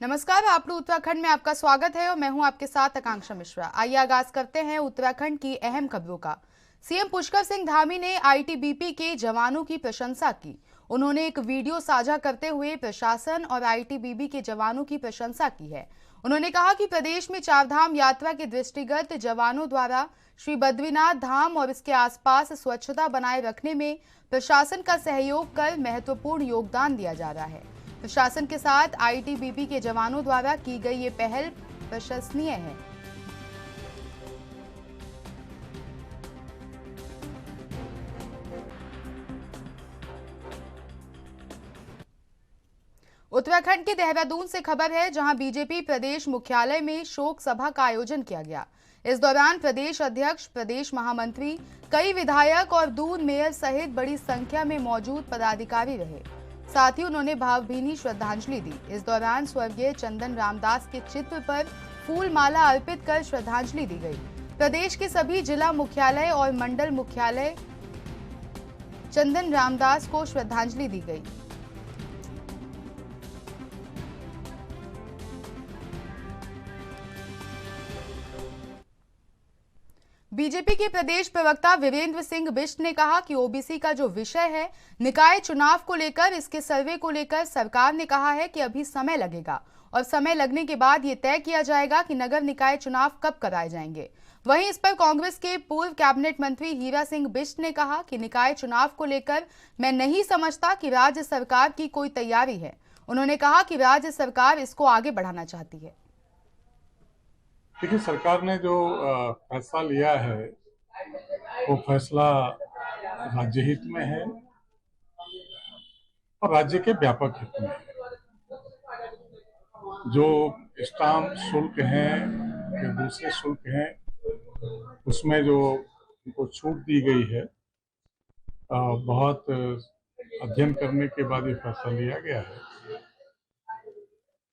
नमस्कार, आप लोग उत्तराखंड में आपका स्वागत है और मैं हूं आपके साथ आकांक्षा मिश्रा। आइए आगाज करते हैं उत्तराखंड की अहम खबरों का। सीएम पुष्कर सिंह धामी ने आईटीबीपी के जवानों की प्रशंसा की। उन्होंने एक वीडियो साझा करते हुए प्रशासन और आईटीबीपी के जवानों की प्रशंसा की है। उन्होंने कहा कि प्रदेश में चारधाम यात्रा के दृष्टिगत जवानों द्वारा श्री बद्रीनाथ धाम और इसके आसपास स्वच्छता बनाए रखने में प्रशासन का सहयोग कर महत्वपूर्ण योगदान दिया जा रहा है। प्रशासन के साथ आईटीबीपी के जवानों द्वारा की गई ये पहल प्रशंसनीय है। उत्तराखंड के देहरादून से खबर है, जहां बीजेपी प्रदेश मुख्यालय में शोक सभा का आयोजन किया गया। इस दौरान प्रदेश अध्यक्ष, प्रदेश महामंत्री, कई विधायक और दून मेयर सहित बड़ी संख्या में मौजूद पदाधिकारी रहे। साथ ही उन्होंने भावभीनी श्रद्धांजलि दी। इस दौरान स्वर्गीय चंदन रामदास के चित्र पर फूल माला अर्पित कर श्रद्धांजलि दी गई। प्रदेश के सभी जिला मुख्यालय और मंडल मुख्यालय चंदन रामदास को श्रद्धांजलि दी गई। बीजेपी के प्रदेश प्रवक्ता वीरेंद्र सिंह बिष्ट ने कहा कि ओबीसी का जो विषय है, निकाय चुनाव को लेकर, इसके सर्वे को लेकर सरकार ने कहा है कि अभी समय लगेगा और समय लगने के बाद ये तय किया जाएगा कि नगर निकाय चुनाव कब कराए जाएंगे। वहीं इस पर कांग्रेस के पूर्व कैबिनेट मंत्री हीरा सिंह बिष्ट ने कहा कि निकाय चुनाव को लेकर मैं नहीं समझता कि राज्य सरकार की कोई तैयारी है। उन्होंने कहा कि राज्य सरकार इसको आगे बढ़ाना चाहती है। देखिए, सरकार ने जो फैसला लिया है वो फैसला राज्य हित में है और राज्य के व्यापक हित में है। जो स्टाम्प शुल्क हैं या दूसरे शुल्क हैं, उसमें जो उनको छूट दी गई है, बहुत अध्ययन करने के बाद ये फैसला लिया गया है।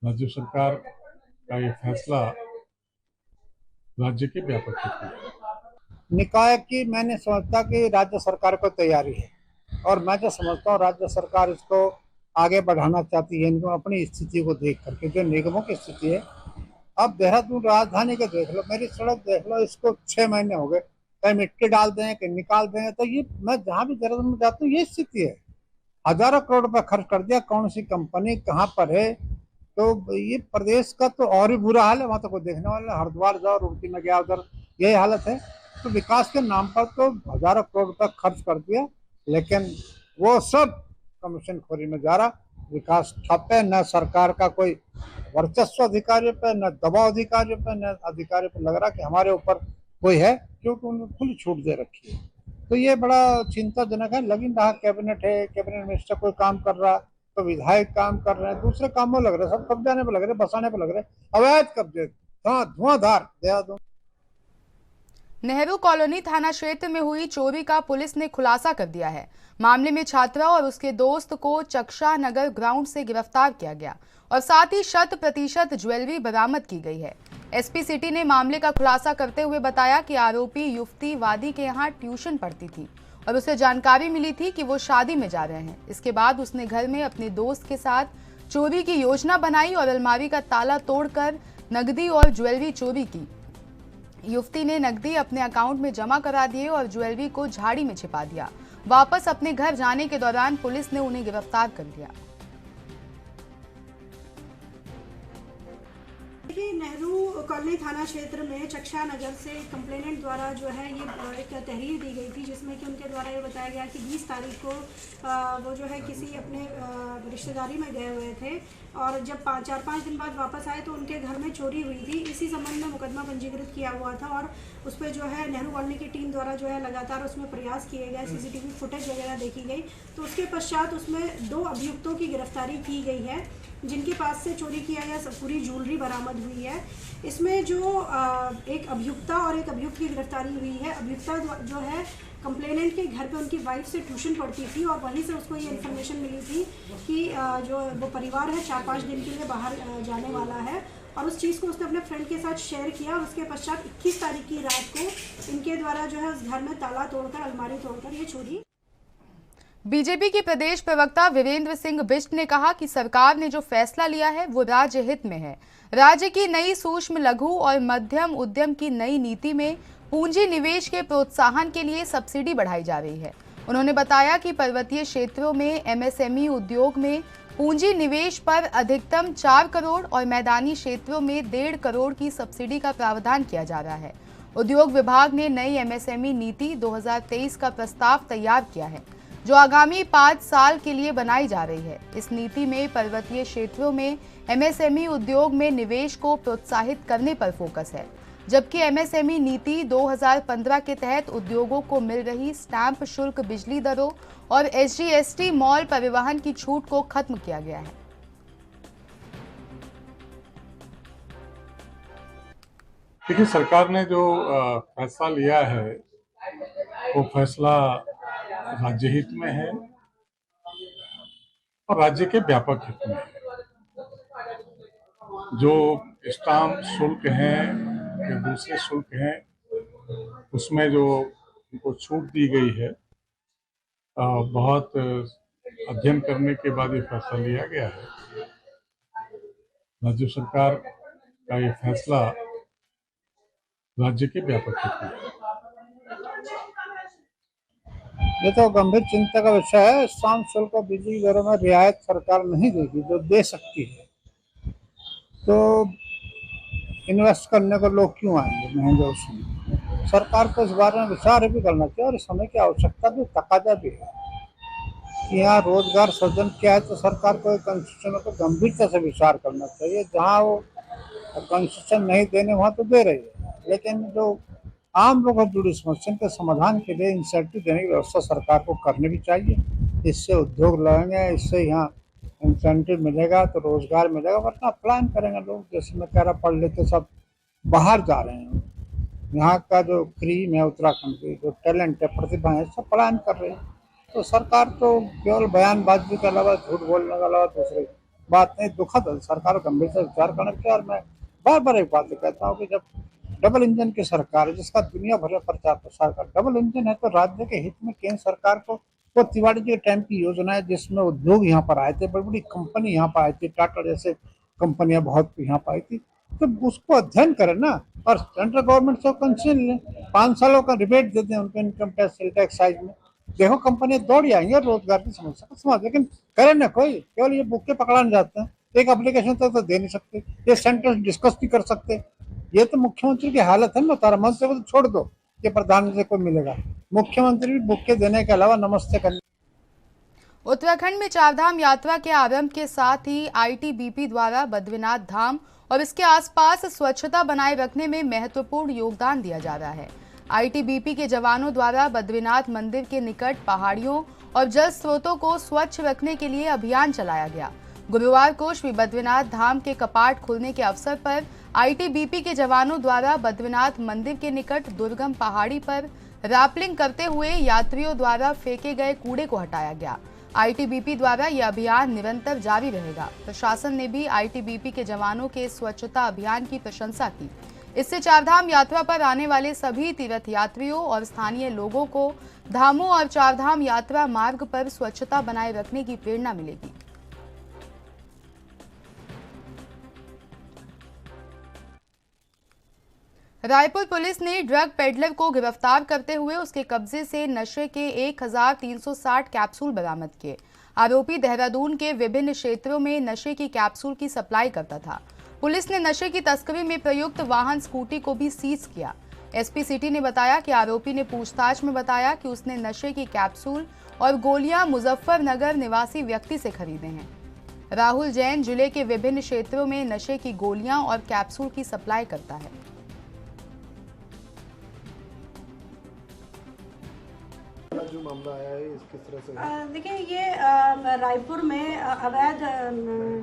राज्य सरकार का ये फैसला राज्य के व्यापक हित में है। निकाय की मैंने समझता कि राज्य सरकार को तैयारी है और मैं जो समझता हूँ राज्य सरकार इसको आगे बढ़ाना चाहती है। इनको अपनी स्थिति को देख करके, जो निगमों की स्थिति है, अब देहरादून राजधानी के देख लो, मेरी सड़क देख लो, इसको 6 महीने हो गए, कहीं मिट्टी डाल दें कहीं निकाल दें। तो ये मैं जहाँ भी देहरादून में जाता हूँ ये स्थिति है। हजारों करोड़ रुपए खर्च कर दिया, कौन सी कंपनी कहाँ पर है। तो ये प्रदेश का तो और भी बुरा हाल है, वहां तो कोई देखने वाला। हरिद्वार जाओ, रुड़की में गया, उधर यही हालत है। तो विकास के नाम पर तो हजारों करोड़ रुपए खर्च कर दिया, लेकिन वो सब कमीशन खोरी में जा रहा। विकास ठप है, न सरकार का कोई वर्चस्व अधिकारियों पे, न दबाव अधिकारियों पे, न अधिकारियों पे लग रहा कि हमारे ऊपर कोई है, क्योंकि उन्होंने खुली छूट दे रखी है। तो ये बड़ा चिंताजनक है। लग रहा कैबिनेट है, कैबिनेट मिनिस्टर कोई काम कर रहा, तो विधायक काम कर रहे हैं, दूसरे कामों लग रहे, सब कब्जाने पे लग रहे, बसाने पे लग रहे, अवैध कब्जे धुआंधार देहरादून। नेहरू कॉलोनी थाना क्षेत्र में हुई चोरी का पुलिस ने खुलासा कर दिया है। मामले में छात्रा और उसके दोस्त को चक्षा नगर ग्राउंड से गिरफ्तार किया गया और साथ ही 100% ज्वेलरी बरामद की गई है। एसपी सिटी ने मामले का खुलासा करते हुए बताया कि आरोपी युवती वादी के यहाँ ट्यूशन पढ़ती थी और उसे जानकारी मिली थी कि वो शादी में जा रहे हैं। इसके बाद उसने घर में अपने दोस्त के साथ चोरी की योजना बनाई और अलमारी का ताला तोड़कर नकदी और ज्वेलरी चोरी की। युवती ने नकदी अपने अकाउंट में जमा करा दिए और ज्वेलरी को झाड़ी में छिपा दिया। वापस अपने घर जाने के दौरान पुलिस ने उन्हें गिरफ्तार कर लिया। देखिए, नेहरू कॉलोनी थाना क्षेत्र में चक्षा नगर से कंप्लेनेंट द्वारा जो है ये एक तहरीर दी गई थी, जिसमें कि उनके द्वारा ये बताया गया कि 20 तारीख को वो जो है किसी अपने रिश्तेदारी में गए हुए थे और जब 4-5 दिन बाद वापस आए तो उनके घर में चोरी हुई थी। इसी संबंध में मुकदमा पंजीकृत किया हुआ था और उस पर जो है नेहरू कॉलोनी की टीम द्वारा जो है लगातार उसमें प्रयास किए गए, सीसीटीवी फुटेज वगैरह देखी गई। तो उसके पश्चात उसमें 2 अभियुक्तों की गिरफ्तारी की गई है, जिनके पास से चोरी किया गया पूरी ज्वेलरी बरामद हुई है। इसमें जो एक अभियुक्ता और एक अभियुक्त की गिरफ्तारी हुई है। अभियुक्ता जो है कंप्लेनेंट के घर पे उनकी वाइफ से ट्यूशन पढ़ती थी और वहीं से उसको ये इन्फॉर्मेशन मिली थी कि जो वो परिवार है 4-5 दिन के लिए बाहर जाने वाला है और उस चीज़ को उसने अपने फ्रेंड के साथ शेयर किया और उसके पश्चात 21 तारीख की रात को इनके द्वारा जो है उस घर में ताला तोड़कर, अलमारी तोड़कर ये चोरी बीजेपी के प्रदेश प्रवक्ता वीरेंद्र सिंह बिष्ट ने कहा कि सरकार ने जो फैसला लिया है वो राज्य हित में है। राज्य की नई सूक्ष्म लघु और मध्यम उद्यम की नई नीति में पूंजी निवेश के प्रोत्साहन के लिए सब्सिडी बढ़ाई जा रही है। उन्होंने बताया कि पर्वतीय क्षेत्रों में एमएसएमई उद्योग में पूंजी निवेश पर अधिकतम 4 करोड़ और मैदानी क्षेत्रों में 1.5 करोड़ की सब्सिडी का प्रावधान किया जा रहा है। उद्योग विभाग ने नई एमएसएमई नीति 2023 का प्रस्ताव तैयार किया है, जो आगामी 5 साल के लिए बनाई जा रही है। इस नीति में पर्वतीय क्षेत्रों में एमएसएमई उद्योग में निवेश को प्रोत्साहित करने पर फोकस है, जबकि एमएसएमई नीति 2015 के तहत उद्योगों को मिल रही स्टैंप शुल्क, बिजली दरों और एसजीएसटी मॉल परिवहन की छूट को खत्म किया गया है। देखिए, सरकार ने जो फैसला लिया है वो फैसला राज्य हित में है और राज्य के व्यापक हित में है। जो स्टाम्प शुल्क हैं या दूसरे शुल्क हैं, उसमें जो उनको छूट दी गई है, बहुत अध्ययन करने के बाद ये फैसला लिया गया है। राज्य सरकार का ये फैसला राज्य के व्यापक हित में है। ये तो गंभीर चिंता का विषय है। स्टाम्प शुल्क और बिजली दरों में रियायत सरकार नहीं देगी, जो दे सकती है तो इन्वेस्ट करने को लोग क्यों आएंगे महंगे उसमें। सरकार को इस बारे में विचार भी करना चाहिए और समय की आवश्यकता भी, तकाजा भी है कि यहाँ रोजगार सृजन क्या है, तो सरकार को कंसेशन को गंभीरता से विचार करना चाहिए। जहाँ वो कंसेशन नहीं देने वहाँ तो दे रही है, लेकिन जो आम लोगों से जुड़ी समस्या के समाधान के लिए इंसेंटिव देने की व्यवस्था सरकार को करनी भी चाहिए। इससे उद्योग लगेंगे, इससे यहाँ इंसेंटिव मिलेगा तो रोजगार मिलेगा, वरना प्लान करेंगे लोग। जैसे मैं कह रहा, पढ़ लेते सब बाहर जा रहे हैं। यहाँ का जो क्रीम है, उत्तराखंड की जो टैलेंट है, प्रतिभा है, सब प्लान कर रहे हैं। तो सरकार तो केवल बयानबाजी के अलावा, झूठ बोलने के अलावा दूसरी बात नहीं। दुखद है, सरकार गंभीर से विचार करना चाहिए। और मैं बार बार एक बात कहता हूँ कि जब डबल इंजन की सरकार है, जिसका दुनिया भर में प्रचार प्रसार कर, डबल इंजन है, तो राज्य के हित में केंद्र सरकार को वो तिवारी जी के टाइम की योजना है जिसमें उद्योग यहाँ पर आए थे, बड़ी बड़ी कंपनी यहाँ पर आई थी, टाटा जैसे कंपनियां बहुत यहाँ पर आई थी, तो उसको अध्ययन करें ना। और सेंट्रल गवर्नमेंट से कंसेशन लें, 5 सालों का रिबेट दे दें उनको income tax, sale tax size में। देखो कंपनियां दौड़ आएंगी और रोजगार की समस्या को समाज। लेकिन करें ना कोई, केवल ये बुक्के पकड़ाने जाते हैं। एक एप्लीकेशन तक तो दे नहीं सकते, ये सेंटर डिस्कस नहीं कर सकते। ये तो मुख्यमंत्री की हालत है ना। तारा मंत्री को तो छोड़ दो कि प्रधानमंत्री को मिलेगा, मुख्यमंत्री भी बुक्के देने के अलावा नमस्ते करने। उत्तराखंड में चारधाम यात्रा के आरंभ के साथ ही आईटीबीपी द्वारा बद्रीनाथ धाम और इसके आसपास स्वच्छता बनाए रखने में महत्वपूर्ण योगदान दिया जा रहा है। आईटीबीपी के जवानों द्वारा बद्रीनाथ मंदिर के निकट पहाड़ियों और जल स्रोतों को स्वच्छ रखने के लिए अभियान चलाया गया। गुरुवार को श्री बद्रीनाथ धाम के कपाट खुलने के अवसर पर आईटीबीपी के जवानों द्वारा बद्रीनाथ मंदिर के निकट दुर्गम पहाड़ी पर रैपलिंग करते हुए यात्रियों द्वारा फेंके गए कूड़े को हटाया गया। आईटीबीपी द्वारा यह अभियान निरंतर जारी रहेगा। प्रशासन ने भी आईटीबीपी के जवानों के स्वच्छता अभियान की प्रशंसा की। इससे चारधाम यात्रा पर आने वाले सभी तीर्थ यात्रियों और स्थानीय लोगों को धामों और चारधाम यात्रा मार्ग पर स्वच्छता बनाए रखने की प्रेरणा मिलेगी। रायपुर पुलिस ने ड्रग पेडलर को गिरफ्तार करते हुए उसके कब्जे से नशे के 1360 कैप्सूल बरामद किए। आरोपी देहरादून के विभिन्न क्षेत्रों में नशे की कैप्सूल की सप्लाई करता था। पुलिस ने नशे की तस्करी में प्रयुक्त वाहन स्कूटी को भी सीज किया। एसपी सिटी ने बताया कि आरोपी ने पूछताछ में बताया कि उसने नशे की कैप्सूल और गोलियां मुजफ्फरनगर निवासी व्यक्ति से खरीदे हैं। राहुल जैन जिले के विभिन्न क्षेत्रों में नशे की गोलियां और कैप्सूल की सप्लाई करता है। जो मामला आया है इस किस तरह से? देखिए, ये रायपुर में अवैध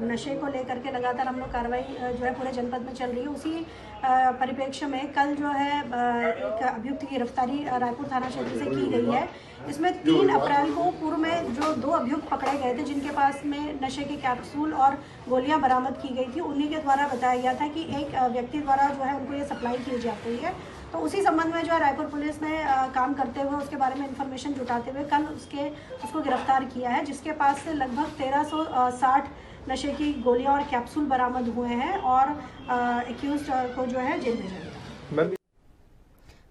नशे को लेकर के लगातार हम लोग कार्रवाई जो है पूरे जनपद में चल रही है। उसी परिप्रेक्ष्य में कल जो है एक अभियुक्त की गिरफ्तारी रायपुर थाना क्षेत्र से की गई है। इसमें 3 अप्रैल को पूर्व में जो 2 अभियुक्त पकड़े गए थे, जिनके पास में नशे के कैप्सूल और गोलियां बरामद की गई थी, उन्हीं के द्वारा बताया गया था कि एक व्यक्ति द्वारा जो है उनको ये सप्लाई की जाती है तो उसी संबंध में जो है रायपुर पुलिस ने काम करते हुए उसके बारे में इंफॉर्मेशन जुटाते हुए कल उसको गिरफ्तार किया है, जिसके पास से लगभग 1360 नशे की गोलियां और कैप्सूल बरामद हुए हैं और एक्यूज्ड को जो है जेल भेजा गया।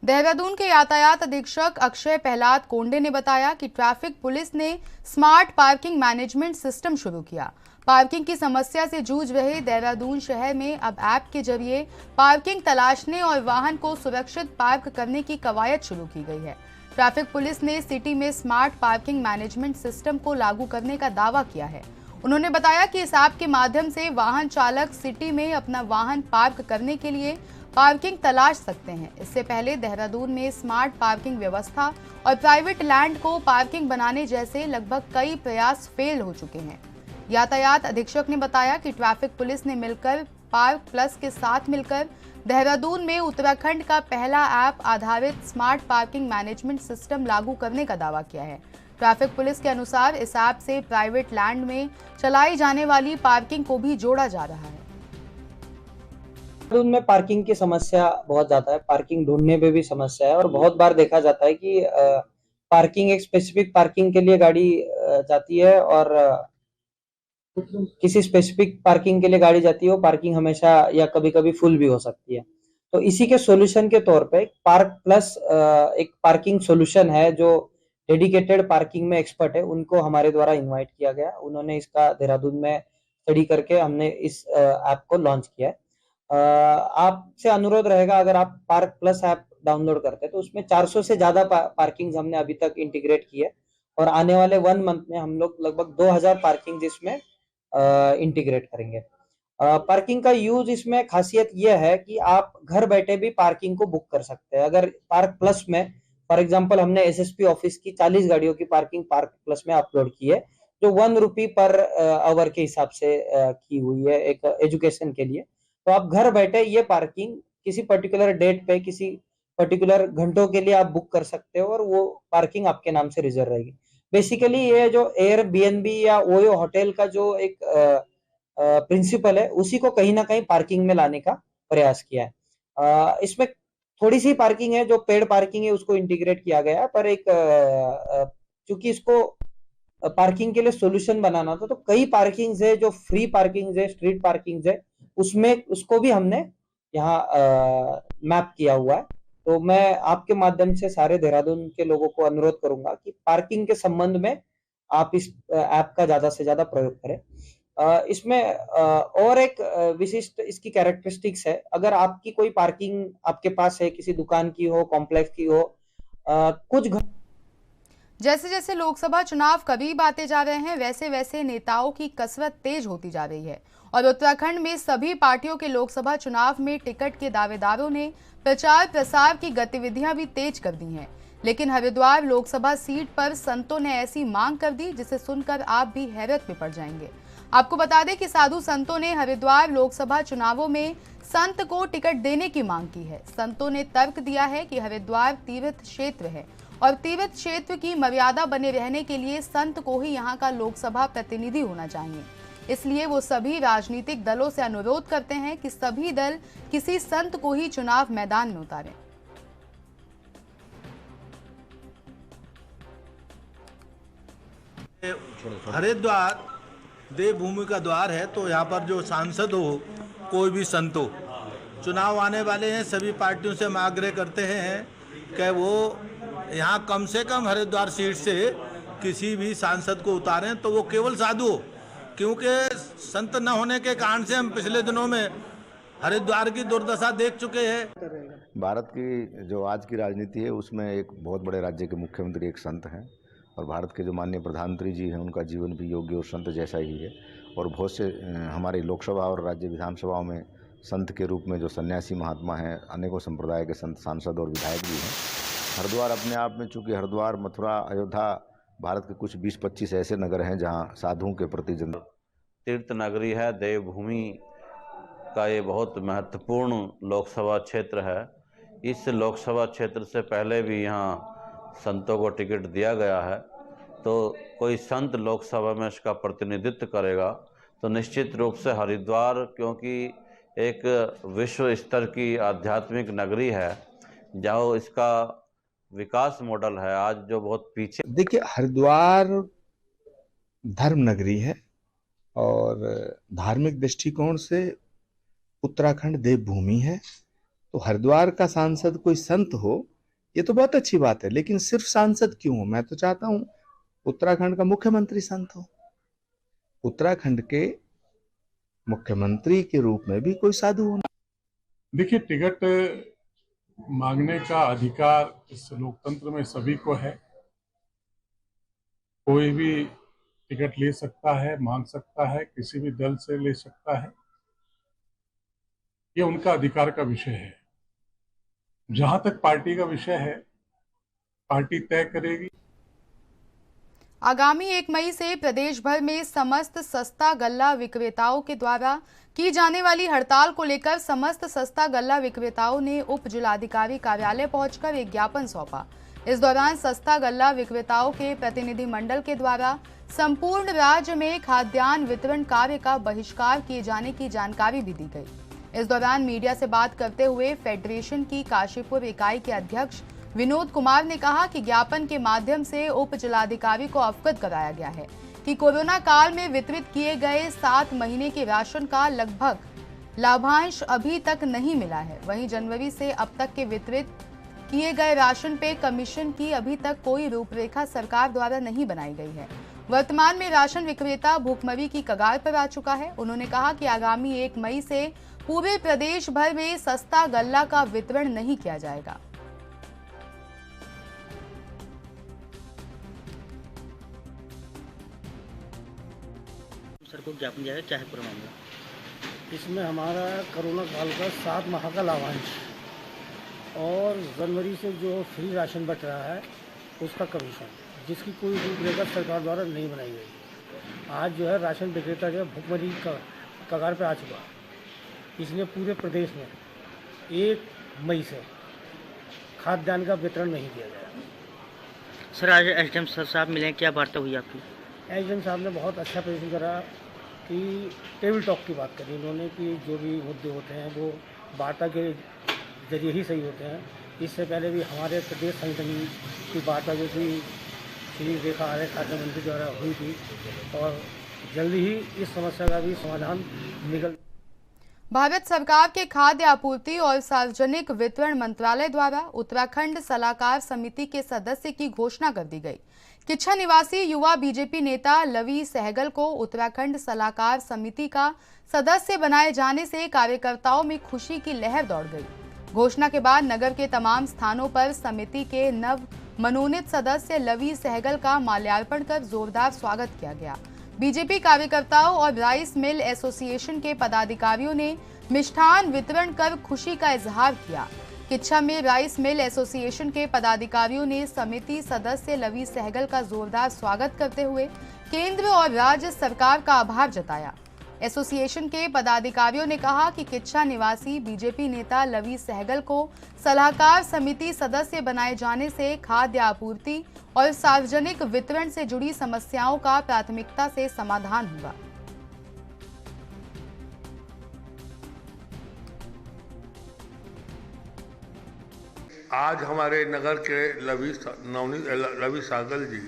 देहरादून के यातायात अधीक्षक अक्षय प्रहलाद कोंडे ने बताया कि ट्रैफिक पुलिस ने स्मार्ट पार्किंग मैनेजमेंट सिस्टम शुरू किया। पार्किंग की समस्या से जूझ रहे देहरादून शहर में अब ऐप के जरिए पार्किंग तलाशने और वाहन को सुरक्षित पार्क करने की कवायद शुरू की गई है। ट्रैफिक पुलिस ने सिटी में स्मार्ट पार्किंग मैनेजमेंट सिस्टम को लागू करने का दावा किया है। उन्होंने बताया कि इस ऐप के माध्यम से वाहन चालक सिटी में अपना वाहन पार्क करने के लिए पार्किंग तलाश सकते हैं। इससे पहले देहरादून में स्मार्ट पार्किंग व्यवस्था और प्राइवेट लैंड को पार्किंग बनाने जैसे लगभग कई प्रयास फेल हो चुके हैं। यातायात अधीक्षक ने बताया कि ट्रैफिक पुलिस ने मिलकर पार्क प्लस के साथ मिलकर देहरादून में उत्तराखंड का पहला ऐप आधारित स्मार्ट पार्किंग मैनेजमेंट सिस्टम लागू करने का दावा किया है। ट्रैफिक पुलिस के अनुसार इस ऐप से प्राइवेट लैंड में चलाई जाने वाली पार्किंग को भी जोड़ा जा रहा है। देहरादून में पार्किंग की समस्या बहुत ज्यादा है, पार्किंग ढूंढने में भी समस्या है और बहुत बार देखा जाता है कि पार्किंग एक स्पेसिफिक पार्किंग के लिए गाड़ी जाती है और किसी स्पेसिफिक पार्किंग के लिए गाड़ी जाती है, वो पार्किंग हमेशा या कभी कभी फुल भी हो सकती है। तो इसी के सॉल्यूशन के तौर पे पार्क प्लस एक पार्किंग सॉल्यूशन है जो डेडिकेटेड पार्किंग में एक्सपर्ट है, उनको हमारे द्वारा इनवाइट किया गया। उन्होंने इसका देहरादून में स्टडी करके हमने इस ऐप को लॉन्च किया है। आपसे अनुरोध रहेगा, अगर आप पार्क प्लस ऐप डाउनलोड करते हैं तो उसमें 400 से ज्यादा पार्किंग हमने अभी तक इंटीग्रेट की है और आने वाले 1 मंथ में हम लोग लगभग 2000 पार्किंग इसमें इंटीग्रेट करेंगे। पार्किंग का यूज इसमें खासियत यह है कि आप घर बैठे भी पार्किंग को बुक कर सकते हैं। अगर पार्क प्लस में फॉर एग्जांपल हमने एसएसपी ऑफिस की 40 गाड़ियों की पार्किंग पार्क प्लस में अपलोड की है, जो 1 रुपी पर आवर के हिसाब से की हुई है एक एजुकेशन के लिए। तो आप घर बैठे ये पार्किंग किसी पर्टिकुलर डेट पे किसी पर्टिकुलर घंटों के लिए आप बुक कर सकते हो और वो पार्किंग आपके नाम से रिजर्व रहेगी। बेसिकली ये जो एयरबीएनबी या ओयो होटल का जो एक प्रिंसिपल है, उसी को कहीं ना कहीं पार्किंग में लाने का प्रयास किया है। इसमें थोड़ी सी पार्किंग है जो पेड पार्किंग है, उसको इंटीग्रेट किया गया है, पर एक चूंकि इसको पार्किंग के लिए सॉल्यूशन बनाना था तो कई पार्किंग्स है जो फ्री पार्किंग्स है, स्ट्रीट पार्किंग्स है, उसमें उसको भी हमने यहाँ मैप किया हुआ है। तो मैं आपके माध्यम से सारे देहरादून के लोगों को अनुरोध करूंगा कि पार्किंग के संबंध में आप इस ऐप का ज्यादा से ज्यादा प्रयोग करें। इसमें और एक विशिष्ट इसकी कैरेक्टरिस्टिक्स है, अगर आपकी कोई पार्किंग आपके पास है, किसी दुकान की हो, कॉम्प्लेक्स की हो, कुछ जैसे जैसे लोकसभा चुनाव करीब आते जा रहे हैं, वैसे वैसे नेताओं की कसरत तेज होती जा रही है और उत्तराखंड में सभी पार्टियों के लोकसभा चुनाव में टिकट के दावेदारों ने प्रचार प्रसार की गतिविधियां भी तेज कर दी हैं। लेकिन हरिद्वार लोकसभा सीट पर संतों ने ऐसी मांग कर दी जिसे सुनकर आप भी हैरत में पड़ जाएंगे। आपको बता दें कि साधु संतों ने हरिद्वार लोकसभा चुनावों में संत को टिकट देने की मांग की है। संतों ने तर्क दिया है कि हरिद्वार तीर्थ क्षेत्र है और तीर्थ क्षेत्र की मर्यादा बने रहने के लिए संत को ही यहाँ का लोकसभा प्रतिनिधि होना चाहिए। इसलिए वो सभी राजनीतिक दलों से अनुरोध करते हैं कि सभी दल किसी संत को ही चुनाव मैदान में उतारें। हरिद्वार देवभूमि का द्वार है, तो यहाँ पर जो सांसद हो, कोई भी संत हो, चुनाव आने वाले हैं, सभी पार्टियों से हम आग्रह करते हैं कि वो यहाँ कम से कम हरिद्वार सीट से किसी भी सांसद को उतारें तो वो केवल साधु हो, क्योंकि संत न होने के कारण से हम पिछले दिनों में हरिद्वार की दुर्दशा देख चुके हैं। भारत की जो आज की राजनीति है उसमें एक बहुत बड़े राज्य के मुख्यमंत्री एक संत हैं और भारत के जो माननीय प्रधानमंत्री जी हैं उनका जीवन भी योग्य और संत जैसा ही है और बहुत से हमारी लोकसभा और राज्य विधानसभाओं में संत के रूप में जो सन्यासी महात्मा हैं, अनेकों संप्रदाय के संत सांसद और विधायक भी हैं। हरिद्वार अपने आप में, चूँकि हरिद्वार, मथुरा, अयोध्या भारत के कुछ 20-25 ऐसे नगर हैं जहाँ साधुओं के प्रति जन तीर्थ नगरी है, देवभूमि का ये बहुत महत्वपूर्ण लोकसभा क्षेत्र है। इस लोकसभा क्षेत्र से पहले भी यहाँ संतों को टिकट दिया गया है, तो कोई संत लोकसभा में इसका प्रतिनिधित्व करेगा तो निश्चित रूप से हरिद्वार, क्योंकि एक विश्व स्तर की आध्यात्मिक नगरी है, जो इसका विकास मॉडल है आज जो बहुत पीछे। देखिए, हरिद्वार धर्म नगरी है और धार्मिक दृष्टिकोण से उत्तराखंड देवभूमि है। तो हरिद्वार का सांसद कोई संत हो ये तो बहुत अच्छी बात है, लेकिन सिर्फ सांसद क्यों हो? मैं तो चाहता हूं उत्तराखंड का मुख्यमंत्री संत हो। उत्तराखंड के मुख्यमंत्री के रूप में भी कोई साधु होना। देखिए, टिकट मांगने का अधिकार इस लोकतंत्र में सभी को है। कोई भी टिकट ले सकता है, मांग सकता है, किसी भी दल से ले सकता है। ये उनका अधिकार का विषय है। जहां तक पार्टी का विषय है, पार्टी तय करेगी। आगामी 1 मई से प्रदेश भर में समस्त सस्ता गल्ला विक्रेताओं के द्वारा की जाने वाली हड़ताल को लेकर समस्त सस्ता गल्ला विक्रेताओं ने उप जिलाधिकारी कार्यालय पहुंचकर एक ज्ञापन सौंपा। इस दौरान सस्ता गल्ला विक्रेताओं के प्रतिनिधि मंडल के द्वारा संपूर्ण राज्य में खाद्यान्न वितरण कार्य का बहिष्कार किए जाने की जानकारी भी दी गई। इस दौरान मीडिया से बात करते हुए फेडरेशन की काशीपुर इकाई के अध्यक्ष विनोद कुमार ने कहा कि ज्ञापन के माध्यम से उप जिलाधिकारी को अवगत कराया गया है कि कोरोना काल में वितरित किए गए 7 महीने के राशन का लगभग लाभांश अभी तक नहीं मिला है। वहीं जनवरी से अब तक के वितरित किए गए राशन पे कमीशन की अभी तक कोई रूपरेखा सरकार द्वारा नहीं बनाई गई है। वर्तमान में राशन विक्रेता भूखमरी की कगार पर आ चुका है। उन्होंने कहा कि आगामी 1 मई से पूरे प्रदेश भर में सस्ता गल्ला का वितरण नहीं किया जाएगा। सर को ज्ञापन दिया है, क्या है पूरा मामला? इसमें हमारा कोरोना काल का 7 माह का लाभांश और जनवरी से जो फ्री राशन बट रहा है उसका कमीशन, जिसकी कोई रूपरेखा सरकार द्वारा नहीं बनाई गई। आज जो है राशन विक्रेता जो है भूखमरी का कगार पर आ चुका है। इसलिए पूरे प्रदेश में 1 मई से खाद्यान्न का वितरण नहीं किया जाएगा। सर आज एसडीएम साहब मिले, क्या वार्ता हुई आपकी? एसडीएम साहब ने बहुत अच्छा प्रदर्शन करा कि टेबल टॉक की बात करी उन्होंने कि जो भी मुद्दे होते हैं वो वार्ता के जरिए ही सही होते हैं। इससे पहले भी हमारे प्रदेश संगठन की वार्ता जो थी श्री रेखा आर्य खाद्य मंत्री द्वारा हुई थी और जल्दी ही इस समस्या का भी समाधान निकल। भारत सरकार के खाद्य आपूर्ति और सार्वजनिक वितरण मंत्रालय द्वारा उत्तराखंड सलाहकार समिति के सदस्य की घोषणा कर दी गई। किच्छा निवासी युवा बीजेपी नेता लवी सहगल को उत्तराखंड सलाहकार समिति का सदस्य बनाए जाने से कार्यकर्ताओं में खुशी की लहर दौड़ गई। घोषणा के बाद नगर के तमाम स्थानों पर समिति के नव मनोनीत सदस्य लवी सहगल का माल्यार्पण कर जोरदार स्वागत किया गया। बीजेपी कार्यकर्ताओं और राइस मिल एसोसिएशन के पदाधिकारियों ने मिष्ठान वितरण कर खुशी का इजहार किया। किच्छा में राइस मिल एसोसिएशन के पदाधिकारियों ने समिति सदस्य लवी सहगल का जोरदार स्वागत करते हुए केंद्र और राज्य सरकार का आभार जताया। एसोसिएशन के पदाधिकारियों ने कहा कि किच्छा निवासी बीजेपी नेता लवी सहगल को सलाहकार समिति सदस्य बनाए जाने से खाद्य आपूर्ति और सार्वजनिक वितरण से जुड़ी समस्याओं का प्राथमिकता से समाधान होगा। आज हमारे नगर के लवी सहगल जी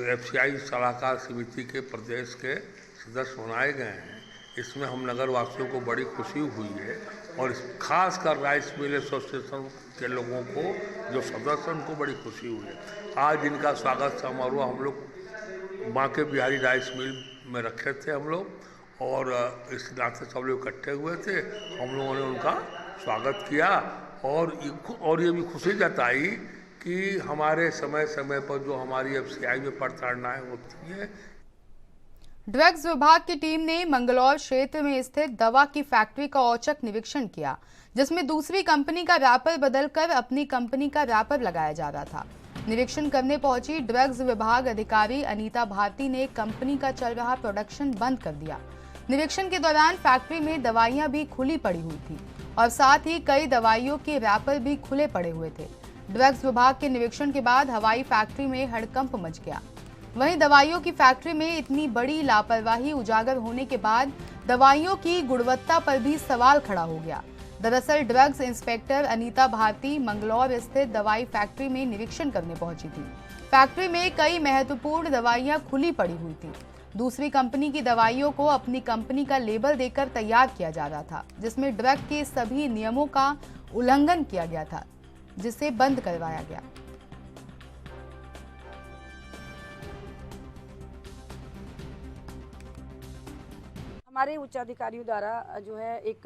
एफसीआई सलाहकार समिति के प्रदेश के सदस्य बनाए गए हैं। इसमें हम नगर वासियों को बड़ी खुशी हुई है और खास कर राइस मिल एसोसिएशन के लोगों को जो सदस्य उनको बड़ी खुशी हुई है। आज इनका स्वागत समारोह हम लोग बांके बिहारी राइस मिल में रखे थे हम लोग और इस नाते सब लोग इकट्ठे हुए थे। हम लोगों ने उनका स्वागत किया और ये भी खुशी जताई कि हमारे समय समय पर जो हमारी एफसीआई में प्रताड़नाएं होती है। ड्रग्स विभाग की टीम ने मंगलौर क्षेत्र में स्थित दवा की फैक्ट्री का औचक निरीक्षण किया, जिसमें दूसरी कंपनी का रैपर बदलकर अपनी कंपनी का रैपर लगाया जा रहा था। निरीक्षण करने पहुंची ड्रग्स विभाग अधिकारी अनीता भारती ने कंपनी का चल रहा प्रोडक्शन बंद कर दिया। निरीक्षण के दौरान फैक्ट्री में दवाइयां भी खुली पड़ी हुई थी और साथ ही कई दवाइयों के रैपर भी खुले पड़े हुए थे। ड्रग्स विभाग के निरीक्षण के बाद हवाई फैक्ट्री में हड़कंप मच गया। वहीं दवाइयों की फैक्ट्री में इतनी बड़ी लापरवाही उजागर होने के बाद दवाइयों की गुणवत्ता पर भी सवाल खड़ा हो गया। दरअसल ड्रग्स इंस्पेक्टर अनीता भारती मंगलौर स्थित दवाई फैक्ट्री में निरीक्षण करने पहुंची थी। फैक्ट्री में कई महत्वपूर्ण दवाइयां खुली पड़ी हुई थी। दूसरी कंपनी की दवाइयों को अपनी कंपनी का लेबल देकर तैयार किया जा रहा था, जिसमें ड्रग के सभी नियमों का उल्लंघन किया गया था, जिसे बंद करवाया गया। हमारे उच्चाधिकारियों द्वारा जो है एक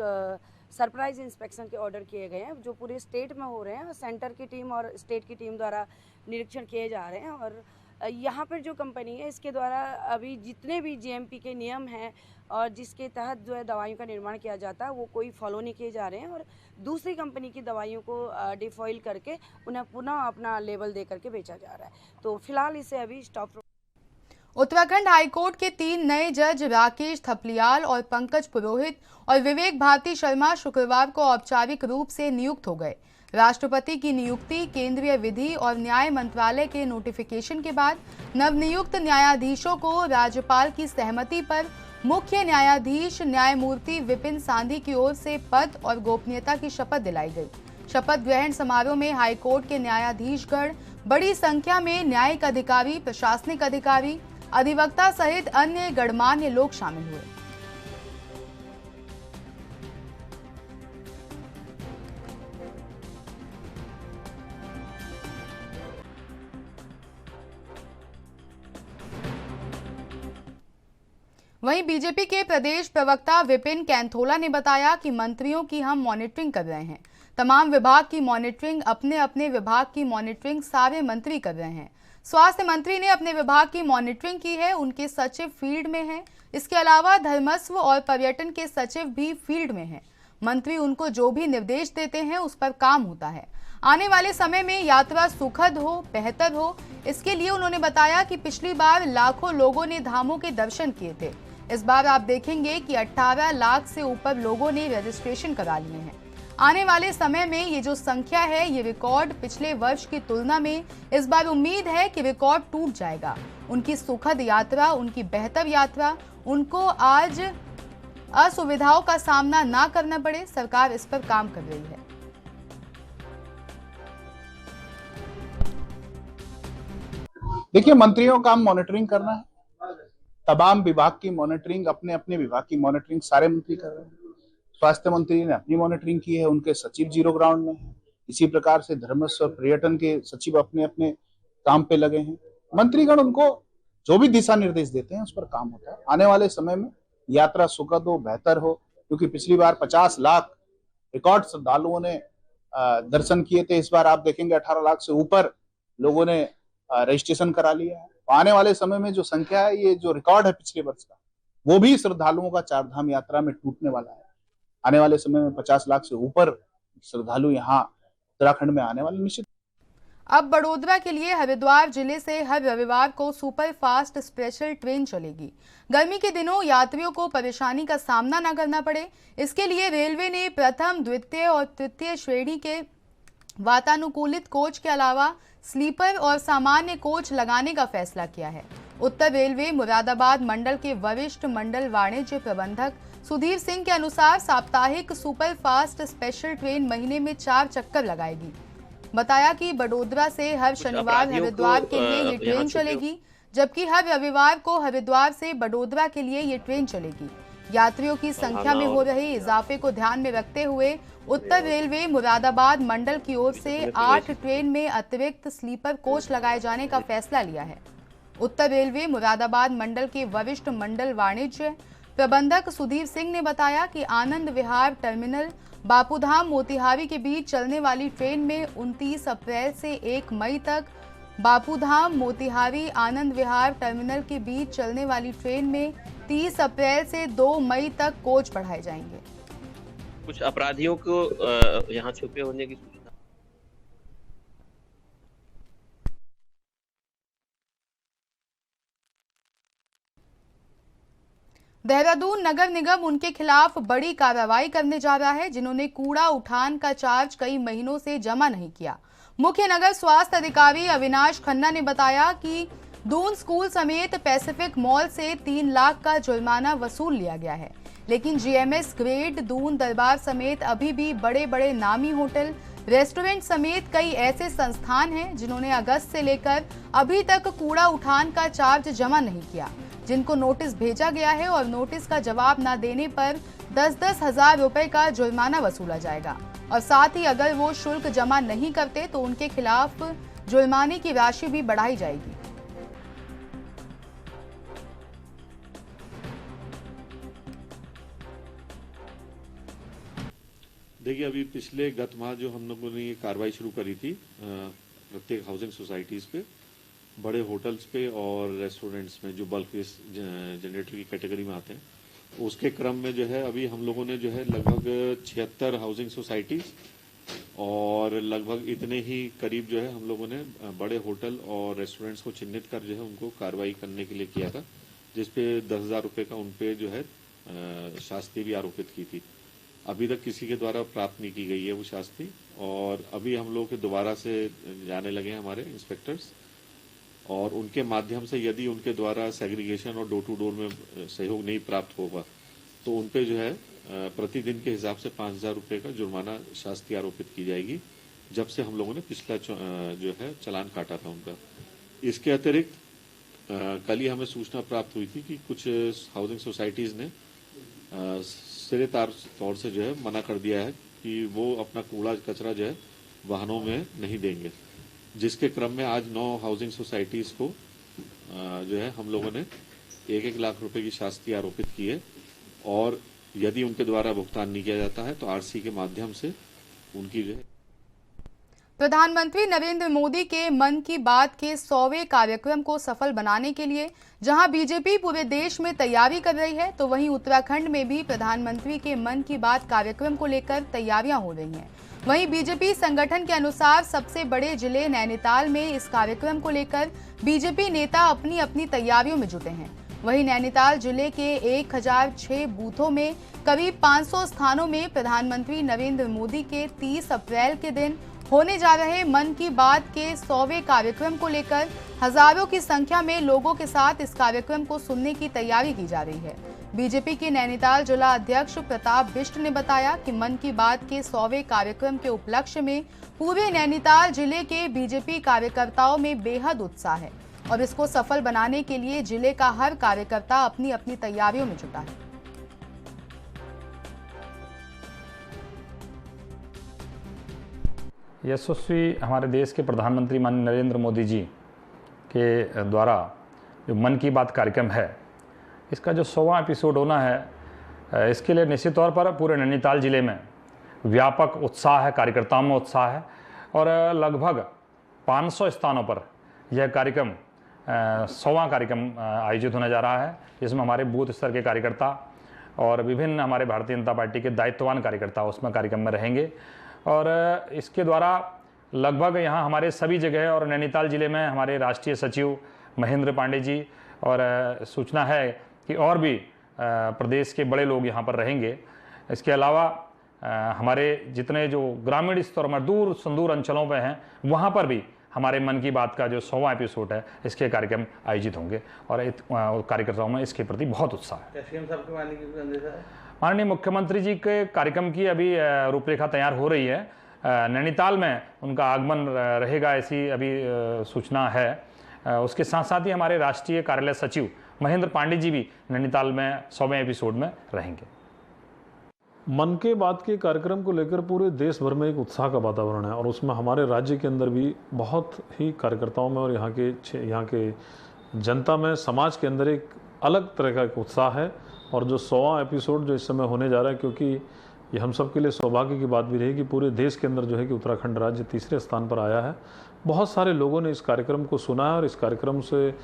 सरप्राइज इंस्पेक्शन के ऑर्डर किए गए हैं, जो पूरे स्टेट में हो रहे हैं। सेंटर की टीम और स्टेट की टीम द्वारा निरीक्षण किए जा रहे हैं और यहाँ पर जो कंपनी है इसके द्वारा अभी जितने भी जीएमपी के नियम हैं और जिसके तहत जो है दवाइयों का निर्माण किया जाता है वो कोई फॉलो नहीं किए जा रहे हैं और दूसरी कंपनी की दवाइयों को डिफॉइल करके उन्हें पुनः अपना लेबल दे करके बेचा जा रहा है। तो फिलहाल इसे अभी स्टॉप। उत्तराखंड हाईकोर्ट के 3 नए जज राकेश थपलियाल और पंकज पुरोहित और विवेक भारती शर्मा शुक्रवार को औपचारिक रूप से नियुक्त हो गए। राष्ट्रपति की नियुक्ति केंद्रीय विधि और न्याय मंत्रालय के नोटिफिकेशन के बाद नवनियुक्त न्यायाधीशों को राज्यपाल की सहमति पर मुख्य न्यायाधीश न्यायमूर्ति विपिन सांधी की ओर से पद और गोपनीयता की शपथ दिलाई गई। शपथ ग्रहण समारोह में हाईकोर्ट के न्यायाधीशगण, बड़ी संख्या में न्यायिक अधिकारी, प्रशासनिक अधिकारी, अधिवक्ता सहित अन्य गणमान्य लोग शामिल हुए। वहीं बीजेपी के प्रदेश प्रवक्ता विपिन कैंथोला ने बताया कि मंत्रियों की हम मॉनिटरिंग कर रहे हैं। तमाम विभाग की मॉनिटरिंग, अपने अपने विभाग की मॉनिटरिंग सारे मंत्री कर रहे हैं। स्वास्थ्य मंत्री ने अपने विभाग की मॉनिटरिंग की है, उनके सचिव फील्ड में हैं। इसके अलावा धर्मस्व और पर्यटन के सचिव भी फील्ड में हैं। मंत्री उनको जो भी निर्देश देते हैं उस पर काम होता है। आने वाले समय में यात्रा सुखद हो, बेहतर हो, इसके लिए उन्होंने बताया कि पिछली बार लाखों लोगों ने धामों के दर्शन किए थे। इस बार आप देखेंगे कि 18 लाख से ऊपर लोगों ने रजिस्ट्रेशन करा लिए हैं। आने वाले समय में ये जो संख्या है, ये रिकॉर्ड पिछले वर्ष की तुलना में इस बार उम्मीद है कि रिकॉर्ड टूट जाएगा। उनकी सुखद यात्रा, उनकी बेहतर यात्रा, उनको आज असुविधाओं का सामना ना करना पड़े, सरकार इस पर काम कर रही है। देखिए, मंत्रियों का काम मॉनिटरिंग करना है। तमाम विभाग की मॉनिटरिंग, अपने अपने विभाग की मॉनिटरिंग सारे मंत्री कर रहे हैं। स्वास्थ्य मंत्री ने अपनी मॉनिटरिंग की है, उनके सचिव जीरो ग्राउंड में है। इसी प्रकार से धर्मस्व और पर्यटन के सचिव अपने अपने काम पे लगे हैं। मंत्रीगण उनको जो भी दिशा निर्देश देते हैं उस पर काम होता है। आने वाले समय में यात्रा सुखद हो, बेहतर हो, क्योंकि पिछली बार 50 लाख रिकॉर्ड श्रद्धालुओं ने दर्शन किए थे। इस बार आप देखेंगे 18 लाख से ऊपर लोगों ने रजिस्ट्रेशन करा लिया है। तो आने वाले समय में जो संख्या है, ये जो रिकॉर्ड है पिछले वर्ष का, वो भी श्रद्धालुओं का 4 धाम यात्रा में टूटने वाला है। आने वाले समय में 50 लाख से ऊपर श्रद्धालु यहाँ उत्तराखंड में आने वाले निश्चित। अब बड़ोदरा के लिए हरिद्वार जिले से हर रविवार को सुपर फास्ट स्पेशल ट्रेन चलेगी। गर्मी के दिनों यात्रियों को परेशानी का सामना न करना पड़े, इसके लिए रेलवे ने प्रथम, द्वितीय और तृतीय श्रेणी के वातानुकूलित कोच के अलावा स्लीपर और सामान्य कोच लगाने का फैसला किया है। उत्तर रेलवे मुरादाबाद मंडल के वरिष्ठ मंडल वाणिज्य प्रबंधक सुधीर सिंह के अनुसार साप्ताहिक सुपर फास्ट स्पेशल ट्रेन महीने में 4 चक्कर लगाएगी। बताया कि बड़ोदरा से हर शनिवार हरिद्वार के लिए ये ट्रेन चलेगी, जबकि हर रविवार को हरिद्वार से बड़ोदरा के लिए ये ट्रेन चलेगी। यात्रियों की संख्या में हो रहे इजाफे को ध्यान में रखते हुए उत्तर रेलवे मुरादाबाद मंडल की ओर से 8 ट्रेन में अतिरिक्त स्लीपर कोच लगाए जाने का फैसला लिया है। उत्तर रेलवे मुरादाबाद मंडल के वरिष्ठ मंडल वाणिज्य प्रबंधक सुधीर सिंह ने बताया कि आनंद विहार टर्मिनल बापूधाम मोतिहारी के बीच चलने वाली ट्रेन में 29 अप्रैल से 1 मई तक, बापूधाम मोतिहारी आनंद विहार टर्मिनल के बीच चलने वाली ट्रेन में 30 अप्रैल से 2 मई तक कोच बढ़ाए जाएंगे। कुछ अपराधियों को यहाँ छुपे होने की सूचना। देहरादून नगर निगम उनके खिलाफ बड़ी कार्रवाई करने जा रहा है जिन्होंने कूड़ा उठान का चार्ज कई महीनों से जमा नहीं किया। मुख्य नगर स्वास्थ्य अधिकारी अविनाश खन्ना ने बताया कि दून स्कूल समेत पैसिफिक मॉल से 3 लाख का जुर्माना वसूल लिया गया है। लेकिन जीएमएस ग्रेड, दून दरबार समेत अभी भी बड़े बड़े नामी होटल, रेस्टोरेंट समेत कई ऐसे संस्थान हैं जिन्होंने अगस्त से लेकर अभी तक कूड़ा उठान का चार्ज जमा नहीं किया, जिनको नोटिस भेजा गया है और नोटिस का जवाब न देने पर 10-10 हजार रुपए का जुर्माना वसूला जाएगा और साथ ही अगर वो शुल्क जमा नहीं करते तो उनके खिलाफ जुर्माने की राशि भी बढ़ाई जाएगी। देखिए, अभी पिछले गत माह जो हम लोगों ने ये कार्रवाई शुरू करी थी प्रत्येक हाउसिंग सोसाइटीज़ पे, बड़े होटल्स पे और रेस्टोरेंट्स में जो बल्क वेस्ट जनरेटर की कैटेगरी में आते हैं, उसके क्रम में जो है अभी हम लोगों ने जो है लगभग 76 हाउसिंग सोसाइटीज़ और लगभग इतने ही करीब जो है हम लोगों ने बड़े होटल और रेस्टोरेंट्स को चिन्हित कर जो है उनको कार्रवाई करने के लिए किया था, जिसपे 10,000 रुपये का उन पे जो है शास्ति भी आरोपित की थी। अभी तक किसी के द्वारा प्राप्त नहीं की गई है वो शास्ति, और अभी हम लोग के दोबारा से जाने लगे हैं हमारे इंस्पेक्टर्स, और उनके माध्यम से यदि उनके द्वारा सेग्रीगेशन और डोर टू डोर में सहयोग नहीं प्राप्त होगा तो उन पे जो है प्रतिदिन के हिसाब से 5,000 रुपये का जुर्माना शास्ति आरोपित की जाएगी, जब से हम लोगों ने पिछला जो है चालान काटा था उनका। इसके अतिरिक्त कल ही हमें सूचना प्राप्त हुई थी कि कुछ हाउसिंग सोसाइटीज़ ने सिरे तौर से जो है मना कर दिया है कि वो अपना कूड़ा कचरा जो है वाहनों में नहीं देंगे, जिसके क्रम में आज 9 हाउसिंग सोसाइटीज़ को जो है हम लोगों ने 1-1 लाख रुपए की शास्ति आरोपित की है, और यदि उनके द्वारा भुगतान नहीं किया जाता है तो आरसी के माध्यम से उनकी जो है। प्रधानमंत्री नरेंद्र मोदी के मन की बात के 100वें कार्यक्रम को सफल बनाने के लिए जहां बीजेपी पूरे देश में तैयारी कर रही है, तो वहीं उत्तराखंड में भी प्रधानमंत्री के मन की बात कार्यक्रम को लेकर तैयारियां हो रही हैं। वहीं बीजेपी संगठन के अनुसार सबसे बड़े जिले नैनीताल में इस कार्यक्रम को लेकर बीजेपी नेता अपनी अपनी तैयारियों में जुटे हैं। वहीं नैनीताल जिले के 1006 बूथों में करीब 500 स्थानों में प्रधानमंत्री नरेंद्र मोदी के 30 अप्रैल के दिन होने जा रहे मन की बात के 100वें कार्यक्रम को लेकर हजारों की संख्या में लोगों के साथ इस कार्यक्रम को सुनने की तैयारी की जा रही है। बीजेपी के नैनीताल जिला अध्यक्ष प्रताप बिष्ट ने बताया कि मन की बात के 100वें कार्यक्रम के उपलक्ष्य में पूरे नैनीताल जिले के बीजेपी कार्यकर्ताओं में बेहद उत्साह है और इसको सफल बनाने के लिए जिले का हर कार्यकर्ता अपनी अपनी तैयारियों में जुटा है। यशस्वी हमारे देश के प्रधानमंत्री माननीय नरेंद्र मोदी जी के द्वारा जो मन की बात कार्यक्रम है, इसका जो 100वां एपिसोड होना है, इसके लिए निश्चित तौर पर पूरे नैनीताल ज़िले में व्यापक उत्साह है, कार्यकर्ताओं में उत्साह है और लगभग 500 स्थानों पर यह कार्यक्रम 100वां कार्यक्रम आयोजित होने जा रहा है, जिसमें हमारे बूथ स्तर के कार्यकर्ता और विभिन्न हमारे भारतीय जनता पार्टी के दायित्ववान कार्यकर्ता उसमें कार्यक्रम में रहेंगे। और इसके द्वारा लगभग यहाँ हमारे सभी जगह और नैनीताल ज़िले में हमारे राष्ट्रीय सचिव महेंद्र पांडे जी और सूचना है कि और भी प्रदेश के बड़े लोग यहाँ पर रहेंगे। इसके अलावा हमारे जितने जो ग्रामीण स्तर में दूर संदूर अंचलों पे हैं, वहाँ पर भी हमारे मन की बात का जो 100वां एपिसोड है, इसके कार्यक्रम आयोजित होंगे और कार्यकर्ताओं में इसके प्रति बहुत उत्साह है। माननीय मुख्यमंत्री जी के कार्यक्रम की अभी रूपरेखा तैयार हो रही है। नैनीताल में उनका आगमन रहेगा, ऐसी अभी सूचना है। उसके साथ साथ ही हमारे राष्ट्रीय कार्यालय सचिव महेंद्र पांडे जी भी नैनीताल में 100वें एपिसोड में रहेंगे। मन की बात के कार्यक्रम को लेकर पूरे देश भर में एक उत्साह का वातावरण है और उसमें हमारे राज्य के अंदर भी बहुत ही कार्यकर्ताओं में और यहाँ के जनता में, समाज के अंदर एक अलग तरह का एक उत्साह है। और जो 100वां एपिसोड जो इस समय होने जा रहा है, क्योंकि ये हम सब के लिए सौभाग्य की बात भी रही कि पूरे देश के अंदर जो है कि उत्तराखंड राज्य तीसरे स्थान पर आया है। बहुत सारे लोगों ने इस कार्यक्रम को सुना है और इस कार्यक्रम से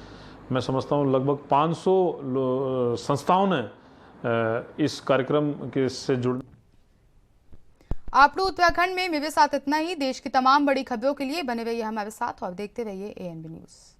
मैं समझता हूँ लगभग 500 संस्थाओं ने इस कार्यक्रम के से जुड़। आप लोग उत्तराखंड में मेरे साथ इतना ही। देश की तमाम बड़ी खबरों के लिए बने रहिए हमारे साथ और देखते रहिए ANB न्यूज़।